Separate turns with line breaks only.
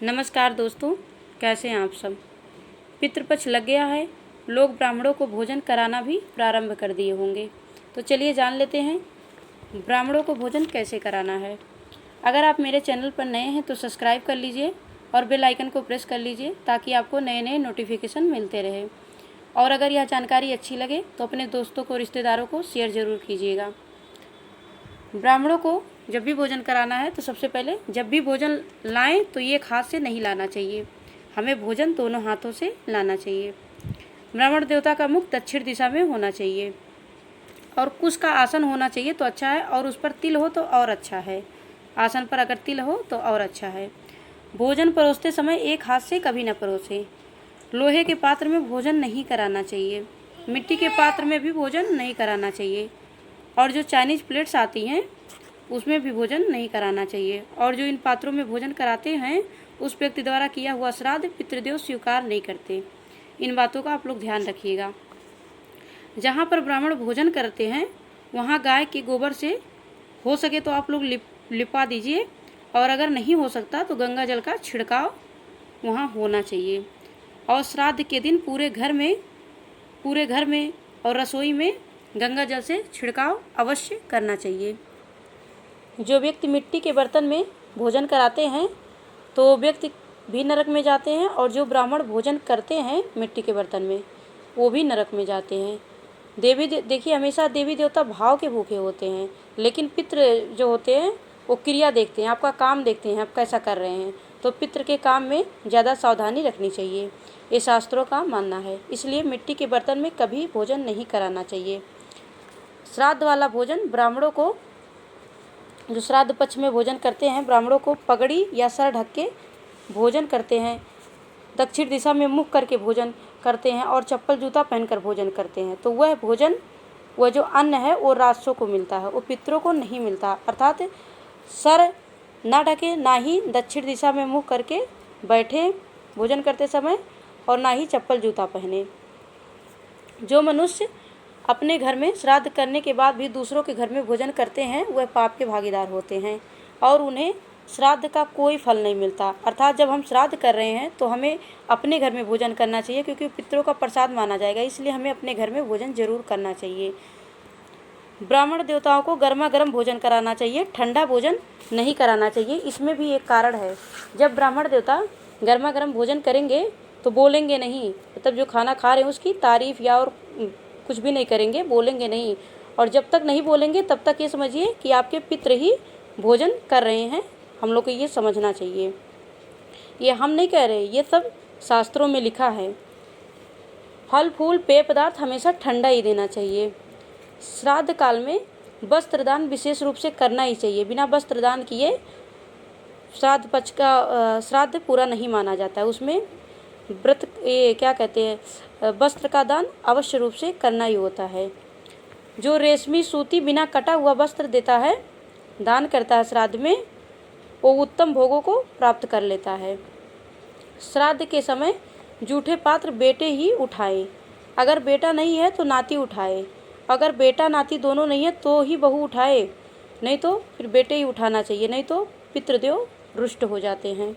नमस्कार दोस्तों, कैसे हैं आप सब। पितृपक्ष लग गया है, लोग ब्राह्मणों को भोजन कराना भी प्रारंभ कर दिए होंगे। तो चलिए जान लेते हैं ब्राह्मणों को भोजन कैसे कराना है। अगर आप मेरे चैनल पर नए हैं तो सब्सक्राइब कर लीजिए और बेल आइकन को प्रेस कर लीजिए ताकि आपको नए नए नोटिफिकेशन मिलते रहे। और अगर यह जानकारी अच्छी लगे तो अपने दोस्तों को, रिश्तेदारों को शेयर ज़रूर कीजिएगा। ब्राह्मणों को जब भी भोजन कराना है तो सबसे पहले जब भी भोजन लाएं तो एक हाथ से नहीं लाना चाहिए, हमें भोजन दोनों हाथों से लाना चाहिए। ब्राह्मण देवता का मुख दक्षिण दिशा में होना चाहिए और कुश का आसन होना चाहिए तो अच्छा है, और उस पर तिल हो तो और अच्छा है। आसन पर अगर तिल हो तो और अच्छा है। भोजन परोसते समय एक हाथ से कभी न परोसें। लोहे के पात्र में भोजन नहीं कराना चाहिए, मिट्टी के पात्र में भी भोजन नहीं कराना चाहिए, और जो चाइनीज़ प्लेट्स आती हैं उसमें भी भोजन नहीं कराना चाहिए। और जो इन पात्रों में भोजन कराते हैं उस व्यक्ति द्वारा किया हुआ श्राद्ध पितृदेव स्वीकार नहीं करते। इन बातों का आप लोग ध्यान रखिएगा। जहाँ पर ब्राह्मण भोजन करते हैं वहाँ गाय के गोबर से हो सके तो आप लोग लिपा दीजिए, और अगर नहीं हो सकता तो गंगा जल का छिड़काव वहाँ होना चाहिए। और श्राद्ध के दिन पूरे घर में और रसोई में गंगा जल से छिड़काव अवश्य करना चाहिए। जो व्यक्ति मिट्टी के बर्तन में भोजन कराते हैं तो व्यक्ति भी नरक में जाते हैं, और जो ब्राह्मण भोजन करते हैं मिट्टी के बर्तन में वो भी नरक में जाते हैं। देखिए, हमेशा देवी देवता भाव के भूखे होते हैं, लेकिन पितृ जो होते हैं वो क्रिया देखते हैं, आपका काम देखते हैं, आप कैसा कर रहे हैं। तो पितृ के काम में ज़्यादा सावधानी रखनी चाहिए, ये शास्त्रों का मानना है। इसलिए मिट्टी के बर्तन में कभी भोजन नहीं कराना चाहिए। श्राद्ध वाला भोजन ब्राह्मणों को, जो श्राद्ध पक्ष में भोजन करते हैं, ब्राह्मणों को पगड़ी या सर ढक के भोजन करते हैं, दक्षिण दिशा में मुख करके भोजन करते हैं और चप्पल जूता पहनकर भोजन करते हैं। तो वह भोजन, वह जो अन्न है वो राजसों को मिलता है, वो पितरों को नहीं मिलता। अर्थात सर ना ढके, ना ही दक्षिण दिशा में मुख करके बैठे भोजन करते समय, और ना ही चप्पल जूता पहने। जो मनुष्य अपने घर में श्राद्ध करने के बाद भी दूसरों के घर में भोजन करते हैं वह पाप के भागीदार होते हैं और उन्हें श्राद्ध का कोई फल नहीं मिलता। अर्थात जब हम श्राद्ध कर रहे हैं तो हमें अपने घर में भोजन करना चाहिए, क्योंकि पितरों का प्रसाद माना जाएगा, इसलिए हमें अपने घर में भोजन जरूर करना चाहिए। ब्राह्मण देवताओं को गर्मा गर्म भोजन कराना चाहिए, ठंडा भोजन नहीं कराना चाहिए। इसमें भी एक कारण है, जब ब्राह्मण देवता गर्मा गर्म भोजन करेंगे तो बोलेंगे नहीं, मतलब जो खाना खा रहे हैं उसकी तारीफ या और कुछ भी नहीं करेंगे, बोलेंगे नहीं। और जब तक नहीं बोलेंगे तब तक ये समझिए कि आपके पितृ ही भोजन कर रहे हैं। हम लोग को ये समझना चाहिए, ये हम नहीं कह रहे, ये सब शास्त्रों में लिखा है। फल फूल पेय पदार्थ हमेशा ठंडा ही देना चाहिए। श्राद्ध काल में वस्त्रदान विशेष रूप से करना ही चाहिए। बिना वस्त्रदान किए श्राद्ध पक्ष का श्राद्ध पूरा नहीं माना जाता है। उसमें व्रत, ये क्या कहते हैं, वस्त्र का दान अवश्य रूप से करना ही होता है। जो रेशमी सूती बिना कटा हुआ वस्त्र देता है, दान करता है श्राद्ध में, वो उत्तम भोगों को प्राप्त कर लेता है। श्राद्ध के समय जूठे पात्र बेटे ही उठाए। अगर बेटा नहीं है तो नाती उठाए, अगर बेटा नाती दोनों नहीं है तो ही बहू उठाए, नहीं तो फिर बेटे ही उठाना चाहिए, नहीं तो पितृदेव रुष्ट हो जाते हैं।